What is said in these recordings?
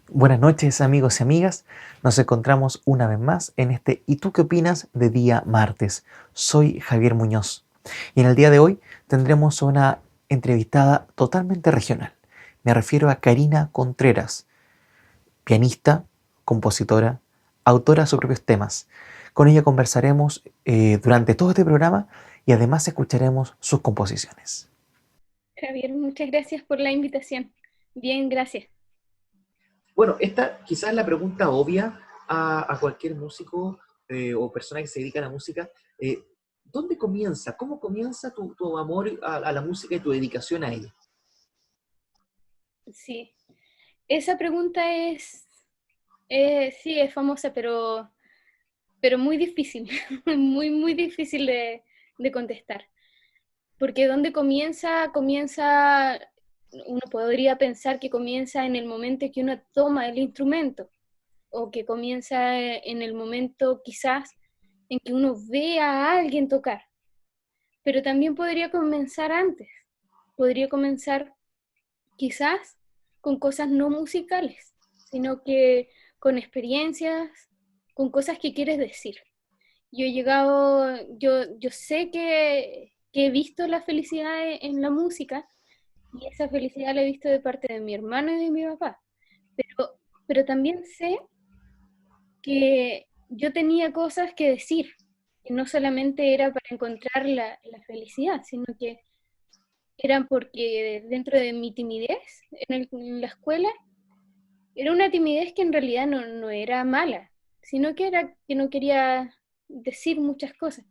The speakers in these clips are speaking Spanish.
Buenas noches amigos y amigas, nos encontramos una vez más en este ¿Y tú qué opinas? De día martes. Soy Javier Muñoz y en el día de hoy tendremos una entrevistada totalmente regional. Me refiero a Karina Contreras, pianista, compositora, autora de sus propios temas. Con ella conversaremos durante todo este programa y además escucharemos sus composiciones. Javier, muchas gracias por la invitación. Bien, gracias. Bueno, esta quizás es la pregunta obvia a cualquier músico o persona que se dedica a la música. Eh, ¿Dónde comienza? ¿Cómo comienza tu amor a la música y tu dedicación a ella? Sí, esa pregunta sí, es famosa, pero muy difícil, muy difícil de contestar. Porque ¿dónde comienza? Uno podría pensar que comienza en el momento en que uno toma el instrumento, o que comienza en el momento quizás en que uno ve a alguien tocar, pero también podría comenzar antes. Podría comenzar quizás con cosas no musicales, sino que con experiencias, con cosas que quieres decir. Yo sé que he visto la felicidad en la música, y esa felicidad la he visto de parte de mi hermano y de mi papá, pero también sé que yo tenía cosas que decir, que no solamente era para encontrar la felicidad, sino que eran porque dentro de mi timidez en la escuela, era una timidez que en realidad no era mala, sino que era que no quería decir muchas cosas,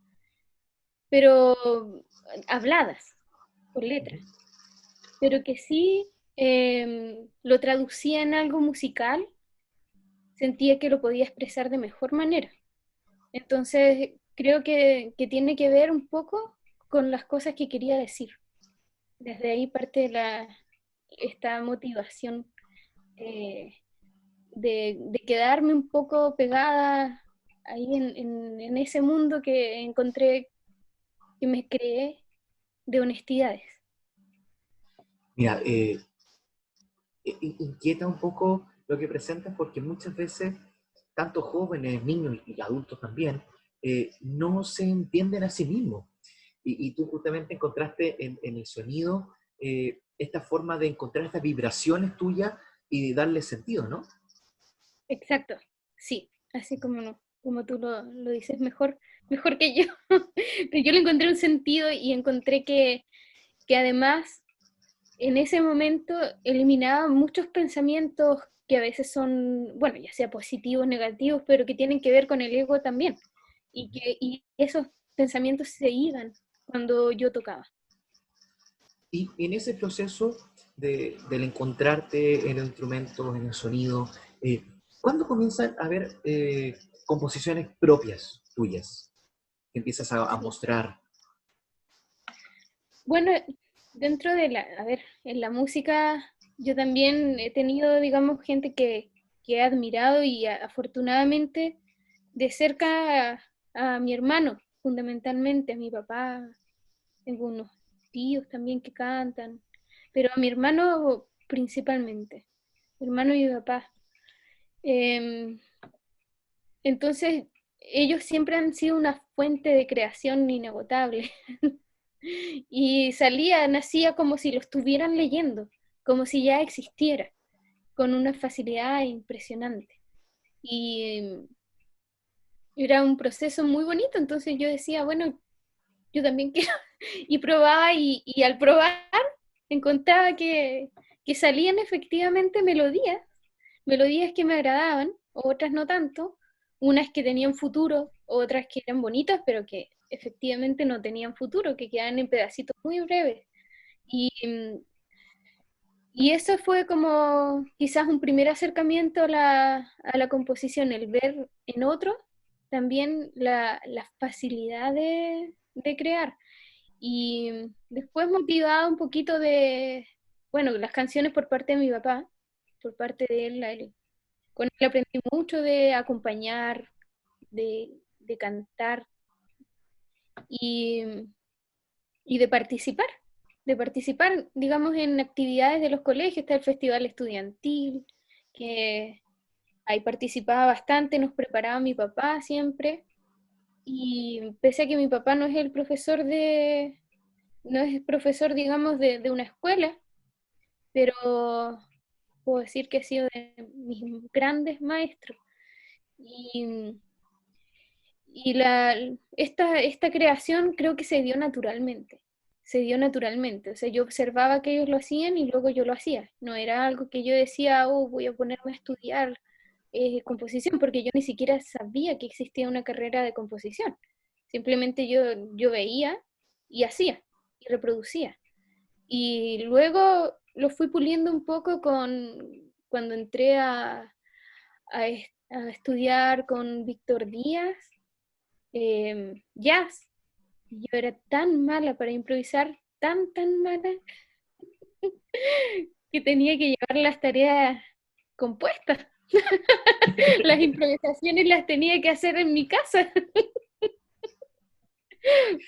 pero habladas, por letra, pero que sí lo traducía en algo musical, sentía que lo podía expresar de mejor manera. Entonces, creo que tiene que ver un poco con las cosas que quería decir. Desde ahí parte esta motivación eh, de quedarme un poco pegada ahí en ese mundo que encontré, que me creé de honestidades. Mira, inquieta un poco lo que presentas porque muchas veces, tanto jóvenes, niños y adultos también, no se entienden a sí mismos. Y tú justamente encontraste en el sonido esta forma de encontrar estas vibraciones tuyas y de darle sentido, ¿no? Exacto, sí, así como tú lo dices, mejor que yo. Pero yo le encontré un sentido y encontré que además en ese momento eliminaba muchos pensamientos que a veces son, bueno, ya sea positivos, negativos, pero que tienen que ver con el ego también. Y esos pensamientos se iban cuando yo tocaba. Y en ese proceso del encontrarte en el instrumento, en el sonido, ¿cuándo comienzan a haber composiciones propias tuyas que empiezas a Sí. mostrar? Bueno, dentro a ver, en la música yo también he tenido, digamos, gente que he admirado y afortunadamente de cerca a mi hermano, fundamentalmente, a mi papá, tengo unos tíos también que cantan, pero a mi hermano principalmente, mi hermano y mi papá. Em, entonces, ellos siempre han sido una fuente de creación inagotable. Y nacía como si lo estuvieran leyendo, como si ya existiera, con una facilidad impresionante. Y era un proceso muy bonito, entonces yo decía, bueno, yo también quiero, y probaba, y al probar encontraba que salían efectivamente melodías que me agradaban, otras no tanto, unas que tenían futuro, otras que eran bonitas, pero que efectivamente no tenían futuro, que quedaban en pedacitos muy breves. Y, y eso fue como quizás un primer acercamiento a la composición, el ver en otro también la facilidad de crear. Y después motivada un poquito bueno, las canciones por parte de mi papá, por parte de él, con él aprendí mucho de acompañar, de cantar y, y de participar, digamos, en actividades de los colegios. Está el festival estudiantil, que ahí participaba bastante, nos preparaba mi papá siempre, y pese a que mi papá no es el profesor no es profesor, digamos, de una escuela, pero puedo decir que ha sido de mis grandes maestros. Y, esta creación creo que se dio naturalmente. Se dio naturalmente. O sea, yo observaba que ellos lo hacían y luego yo lo hacía. No era algo que yo decía, oh, voy a ponerme a estudiar composición, porque yo ni siquiera sabía que existía una carrera de composición. Simplemente yo veía y hacía y reproducía. Y luego lo fui puliendo un poco cuando entré a estudiar con Víctor Díaz, jazz. Yo era tan mala para improvisar, tan mala, que tenía que llevar las tareas compuestas. Las improvisaciones las tenía que hacer en mi casa,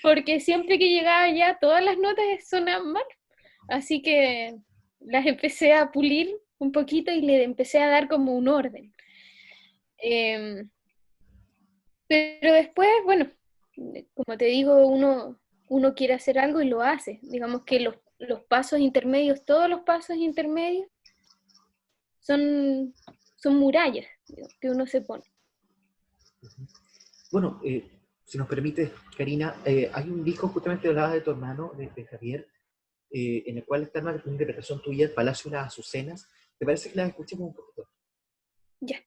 porque siempre que llegaba ya todas las notas sonaban mal. Así que las empecé a pulir un poquito y le empecé a dar como un orden. Eh, pero después, bueno, como te digo, uno quiere hacer algo y lo hace. Digamos que los pasos intermedios, todos los pasos intermedios son, son murallas, digo, que uno se pone. Bueno, si nos permite, Karina, hay un disco justamente hablaba de tu hermano, de Javier, en el cual está una interpretación tuya, el Palacio de las Azucenas. ¿Te parece que la escuchemos un poquito? Ya.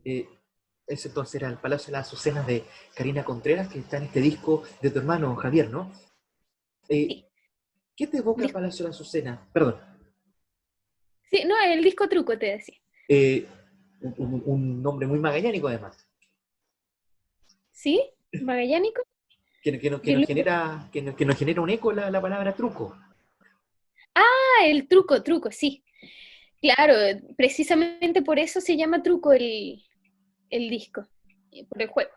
Eh, Ese entonces era el Palacio de las Azucenas de Karina Contreras, que está en este disco de tu hermano Javier, ¿no? Sí. Eh, ¿Qué te evoca Palacio de las Azucenas? Perdón, Sí, no, el disco truco te decía. eh, un nombre muy magallánico además, ¿Sí? ¿Magallánico? que Yo nos lo- genera, que nos genera un eco la palabra truco. Ah, el truco, truco, sí. Claro, precisamente por eso se llama truco el disco, por el juego.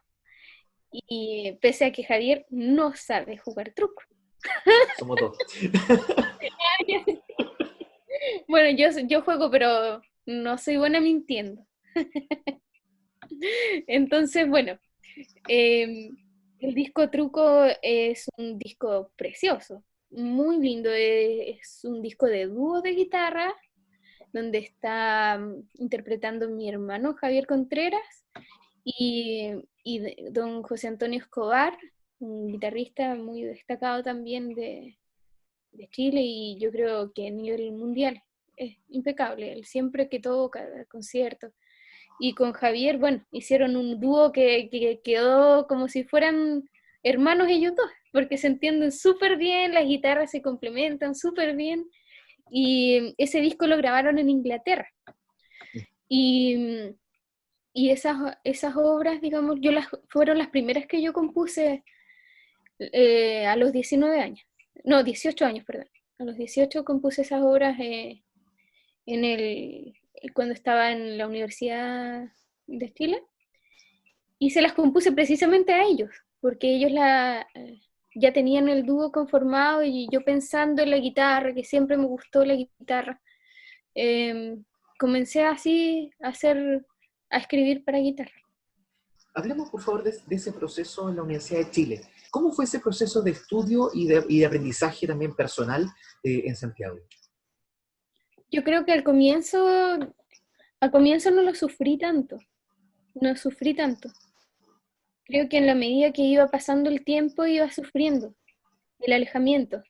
Y pese a que Javier no sabe jugar truco. Somos dos. Bueno, yo juego, pero no soy buena mintiendo. Entonces, bueno, eh, el disco Truco es un disco precioso, muy lindo. Es un disco de dúo de guitarra, donde está interpretando mi hermano Javier Contreras y don José Antonio Escobar, un guitarrista muy destacado también de Chile y yo creo que a nivel mundial es impecable, él siempre que toca, conciertos. Y con Javier, bueno, hicieron un dúo que quedó como si fueran hermanos ellos dos, porque se entienden súper bien, las guitarras se complementan súper bien, y ese disco lo grabaron en Inglaterra. Y, y esas obras, digamos, fueron las primeras que yo compuse a los 19 años, no, 18 años, perdón. A los 18 compuse esas obras cuando estaba en la Universidad de Chile, y se las compuse precisamente a ellos, porque ellos ya tenían el dúo conformado y yo pensando en la guitarra, que siempre me gustó la guitarra, comencé así a escribir para guitarra. Hablemos, por favor, de ese proceso en la Universidad de Chile. ¿Cómo fue ese proceso de estudio y de aprendizaje también personal en Santiago? Yo creo que al comienzo no lo sufrí tanto, no sufrí tanto. Creo que en la medida que iba pasando el tiempo iba sufriendo el alejamiento.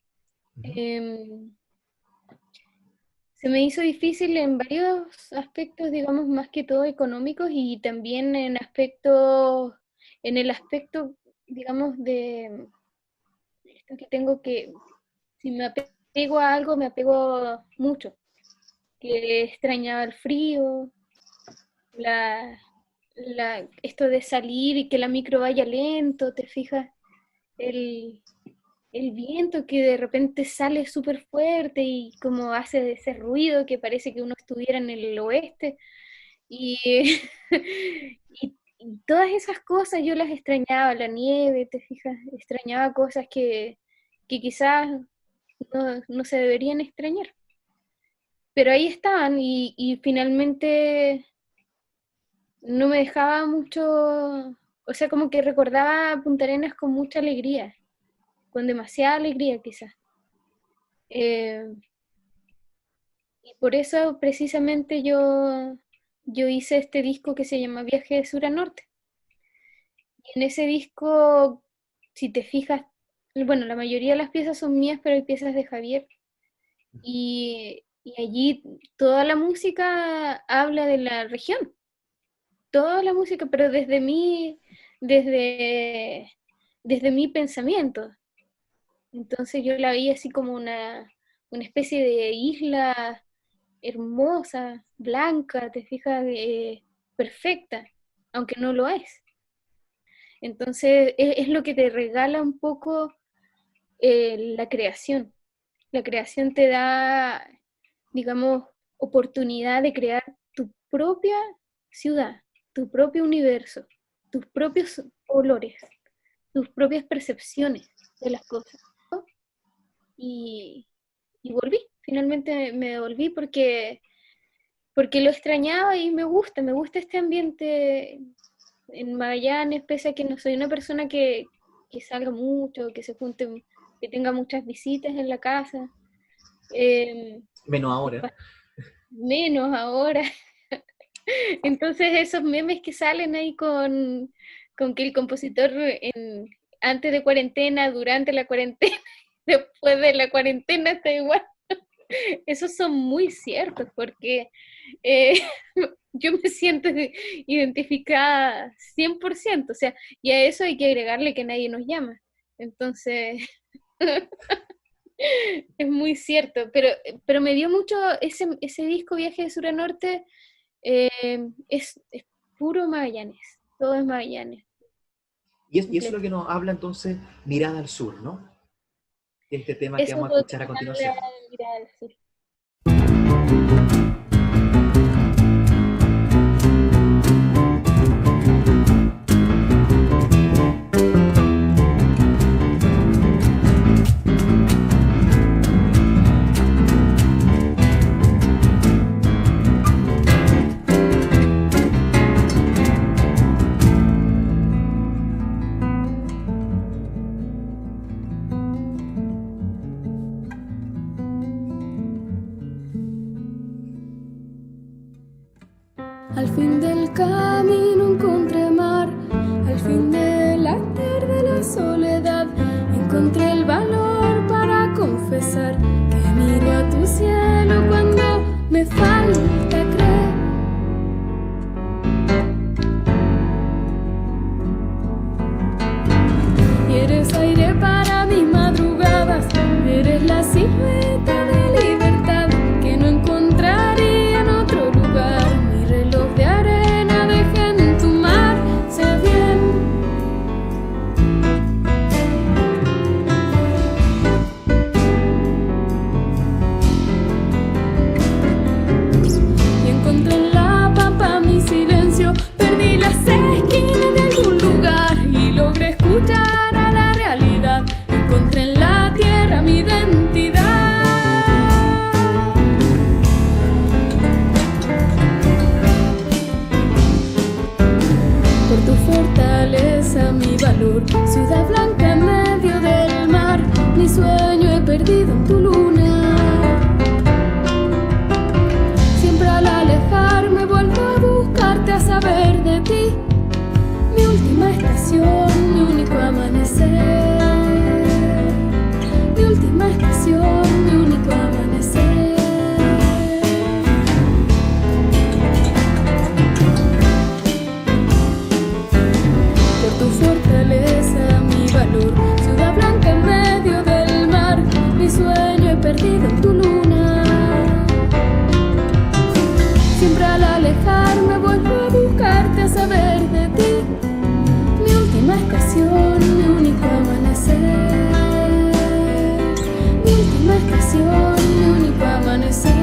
Se me hizo difícil en varios aspectos, digamos, más que todo económicos y también en el aspecto, digamos, de esto que tengo que, si me apego a algo, me apego mucho, que extrañaba el frío, esto de salir y que la micro vaya lento, te fijas, el, el viento que de repente sale súper fuerte y como hace ese ruido que parece que uno estuviera en el oeste. Y, y todas esas cosas yo las extrañaba, la nieve, te fijas, extrañaba cosas que quizás no se deberían extrañar. Pero ahí estaban y finalmente no me dejaba mucho, o sea, como que recordaba Punta Arenas con mucha alegría, con demasiada alegría quizás. Y por eso precisamente yo hice este disco que se llama Viaje de Sur a Norte. Y en ese disco, si te fijas, bueno, la mayoría de las piezas son mías, pero hay piezas de Javier. Y allí toda la música habla de la región, toda la música, pero desde, desde mi pensamiento. Entonces yo la vi así como una especie de isla hermosa, blanca, te fijas, perfecta, aunque no lo es. Entonces es lo que te regala un poco la creación. La creación te da, digamos, oportunidad de crear tu propia ciudad, tu propio universo, tus propios olores, tus propias percepciones de las cosas. Y, y volví, finalmente me devolví porque lo extrañaba y me gusta este ambiente en Magallanes, pese a que no soy una persona que salga mucho, que se junte, que tenga muchas visitas en la casa. Menos ahora. Menos ahora. Entonces esos memes que salen ahí con que el compositor antes de cuarentena, durante la cuarentena, después de la cuarentena está igual. Esos son muy ciertos porque eh, yo me siento identificada 100%, o sea, y a eso hay que agregarle que nadie nos llama. Entonces, es muy cierto, pero me dio mucho ese disco Viaje de Sur a Norte, es puro Magallanes, todo es Magallanes. Y eso es lo que nos habla entonces Mirada al Sur, ¿no? Este tema que Eso vamos es a lo que escuchar a habla continuación. Mirada del Sur. Al fin del camino encontré mar, al fin de la tarde la soledad, encontré el valor para confesar que miro a tu cielo cuando me falta creer. Y eres aire para mis madrugadas, eres la silueta de libertad que no encontraría en otro lugar. Mi reloj de arena dejé en tu mar, sé bien. Y encontré en la pampa mi silencio, perdí las esquinas de algún lugar y logré escuchar a la realidad. Encontré en la tierra mi identidad. Por tu fortaleza, mi valor, ciudad blanca en medio del mar, mi sueño he perdido en tu luna. Siempre al alejarme vuelvo a buscarte, a saber de ti. Mi última estación, mi único amanecer. Mi última estación, mi único amanecer. Por tu fortaleza, mi valor, ciudad blanca en medio del mar, mi sueño he perdido en tu luna. Siempre al alejarme vuelvo a buscarte, a saber de ti. Mi última estación, mi único amanecer. Mi última estación, mi único amanecer.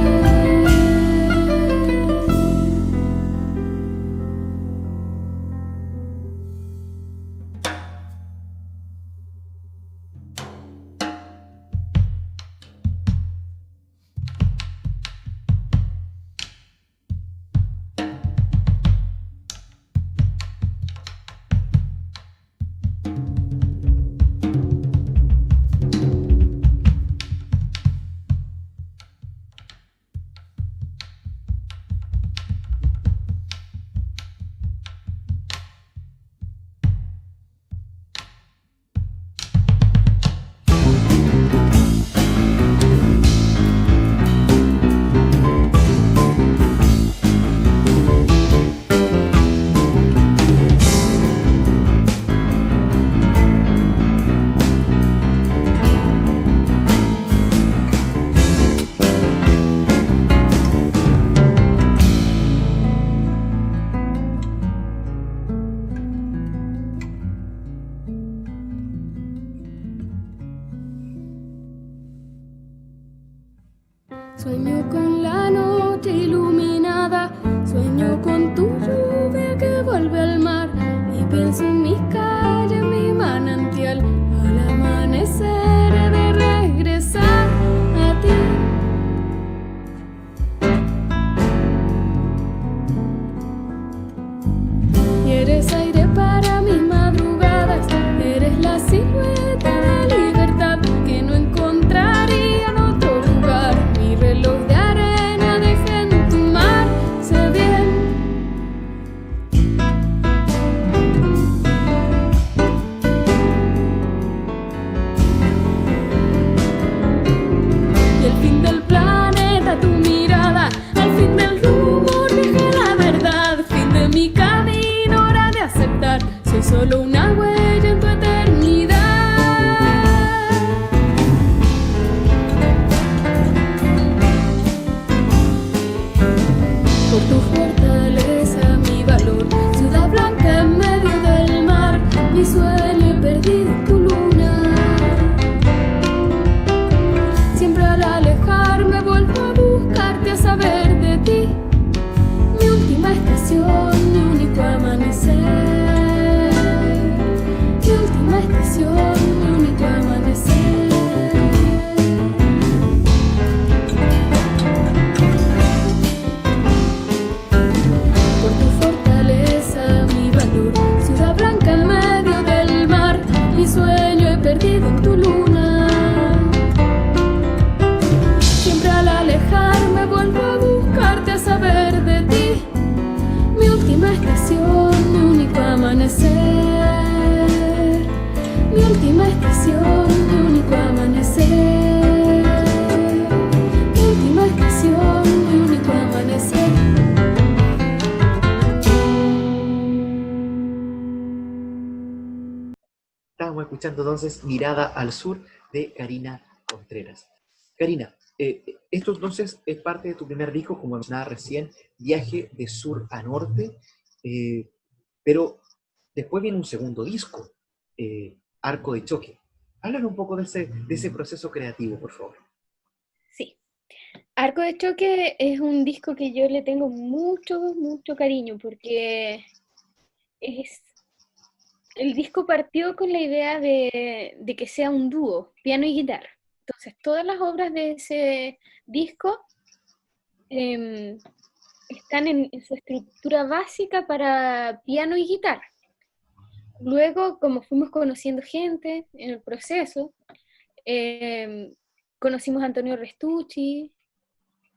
Sueño con la noche iluminada, sueño con tu lluvia que vuelve al mar y pienso en mis calles, mi manantial. Al amanecer he de regresar a ti. Y eres aire para mis madrugadas, eres la silueta de libertad que no encontraría en otro lugar. Mi reloj de arena dejé en tu mar, sé bien. Y al fin del planeta tu mirada, al fin del rumor dejé la verdad, fin de mi camino hora de aceptar, soy solo una huella en tu eternidad. Por tu fortaleza, mi valor, ciudad blanca en medio del mar, mi sueño he perdido en tu luna. Siempre al alejarme vuelvo a buscarte, a saber de ti. Mi última estación, mi único amanecer. Mi última estación, mi único amanecer. Por tu fortaleza, mi valor, ciudad blanca en medio del mar. escuchando entonces Mirada al Sur de Karina Contreras. Karina, esto entonces es parte de tu primer disco, como mencionaba recién, Viaje de Sur a Norte, pero después viene un segundo disco, Arco de Choque. Háblanos un poco de ese proceso creativo, por favor. Sí. Arco de Choque es un disco que yo le tengo mucho, mucho cariño porque el disco partió con la idea de que sea un dúo, piano y guitarra. Entonces, todas las obras de ese disco están en su estructura básica para piano y guitarra. Luego, como fuimos conociendo gente en el proceso, conocimos a Antonio Restucci,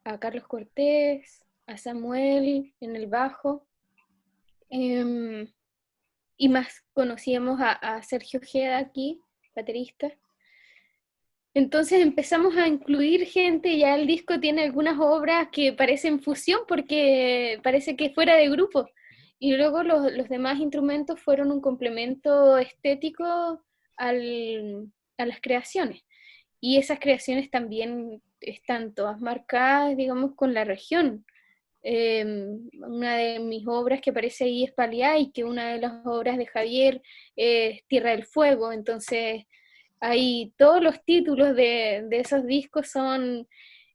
a Carlos Cortés, a Samuel en el bajo, y más conocíamos a Sergio Ojeda aquí, baterista. Entonces empezamos a incluir gente, ya el disco tiene algunas obras que parecen fusión porque parece que fuera de grupo. Y luego los demás instrumentos fueron un complemento estético a las creaciones. Y esas creaciones también están todas marcadas, digamos, con la región. Una de mis obras que aparece ahí es Paliay, que una de las obras de Javier es Tierra del Fuego. Entonces, ahí todos los títulos de esos discos son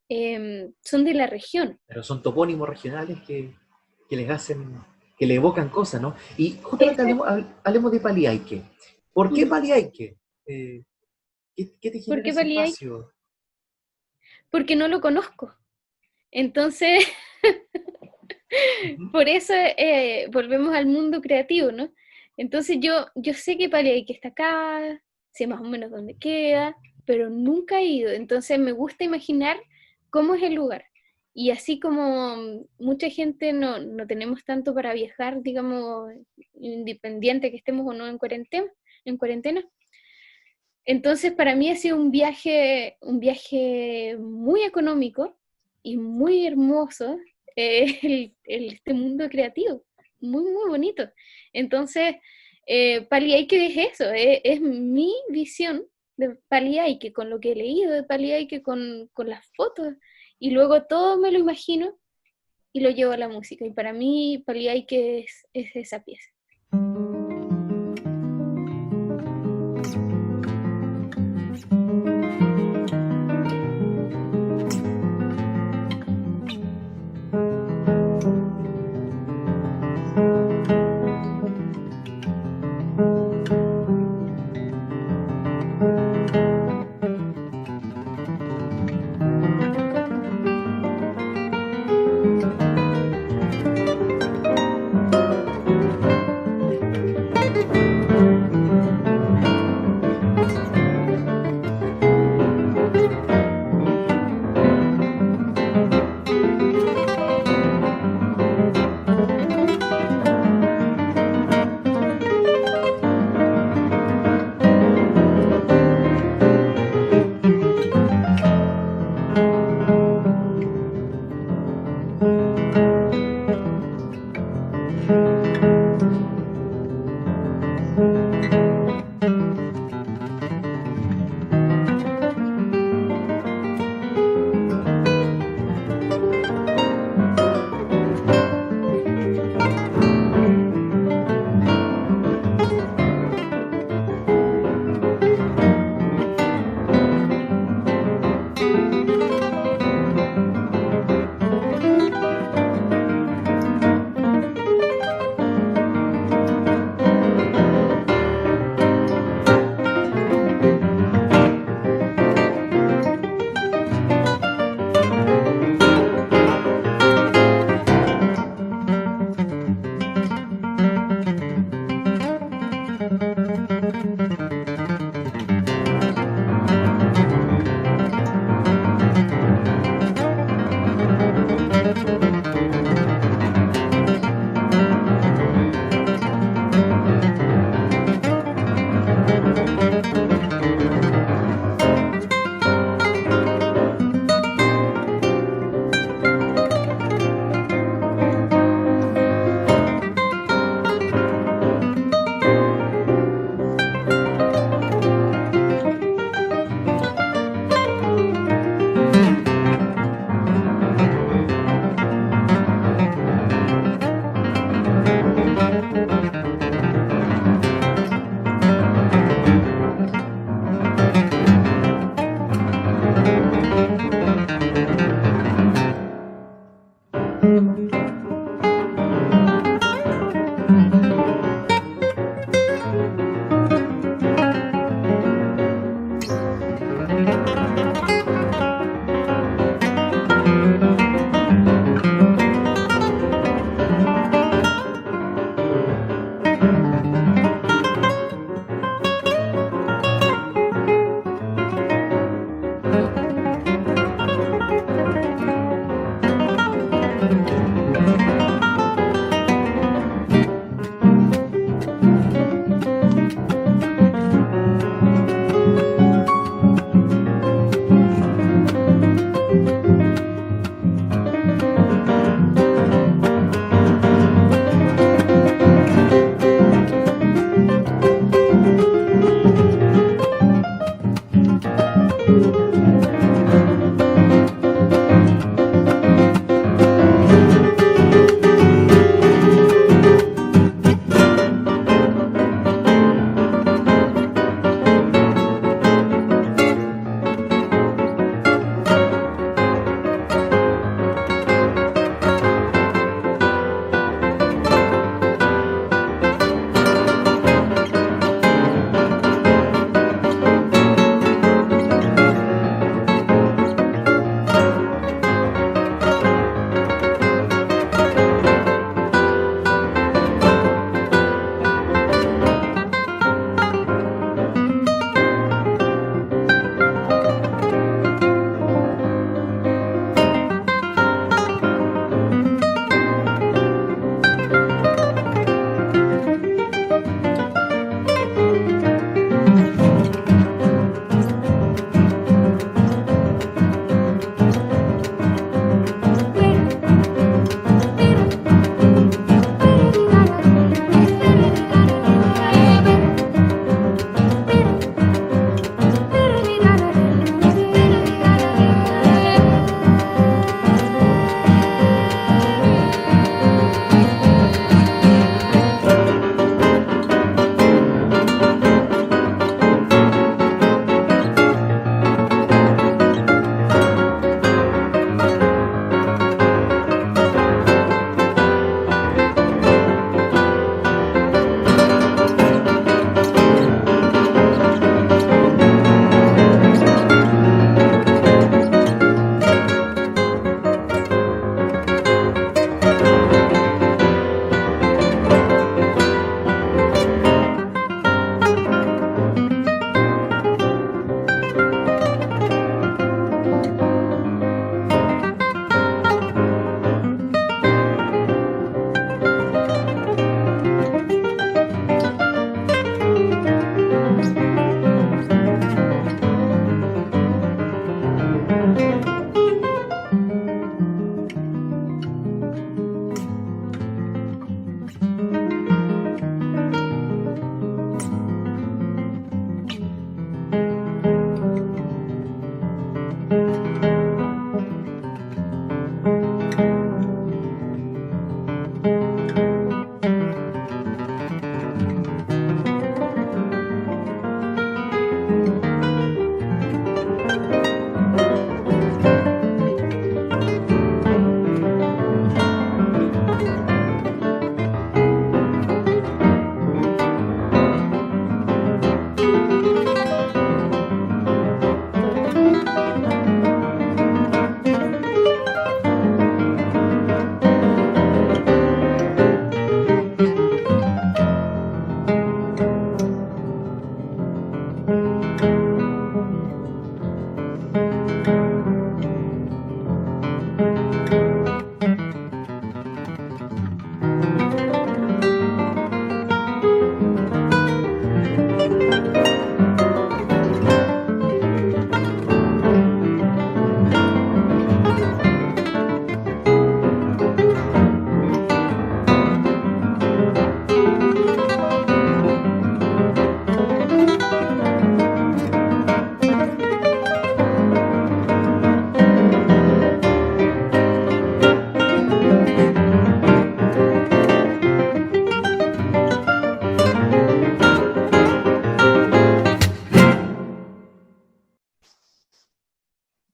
de la región. Pero son topónimos regionales que les hacen, que le evocan cosas, ¿no? Y justamente hablemos de Paliaique. ¿Por qué Paliaique? ¿Qué te genera ese espacio? Porque no lo conozco. Entonces, por eso volvemos al mundo creativo, ¿no? Entonces yo sé que Paliaique está acá, sé más o menos dónde queda, pero nunca he ido. Entonces me gusta imaginar cómo es el lugar. Y así como mucha gente no tenemos tanto para viajar, digamos, independiente que estemos o no en cuarentena. Entonces para mí ha sido un viaje muy económico y muy hermoso, este mundo creativo, muy, muy bonito. Entonces, Paliaique es eso, es mi visión de Paliaique, con lo que he leído de Paliaique, con las fotos, y luego todo me lo imagino y lo llevo a la música. Y para mí Paliaique es esa pieza.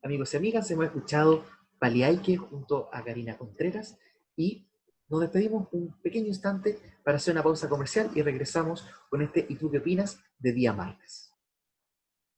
amigos y amigas, hemos escuchado Paliaike junto a Karina Contreras y nos despedimos un pequeño instante para hacer una pausa comercial y regresamos con este ¿Y tú qué opinas? De día martes.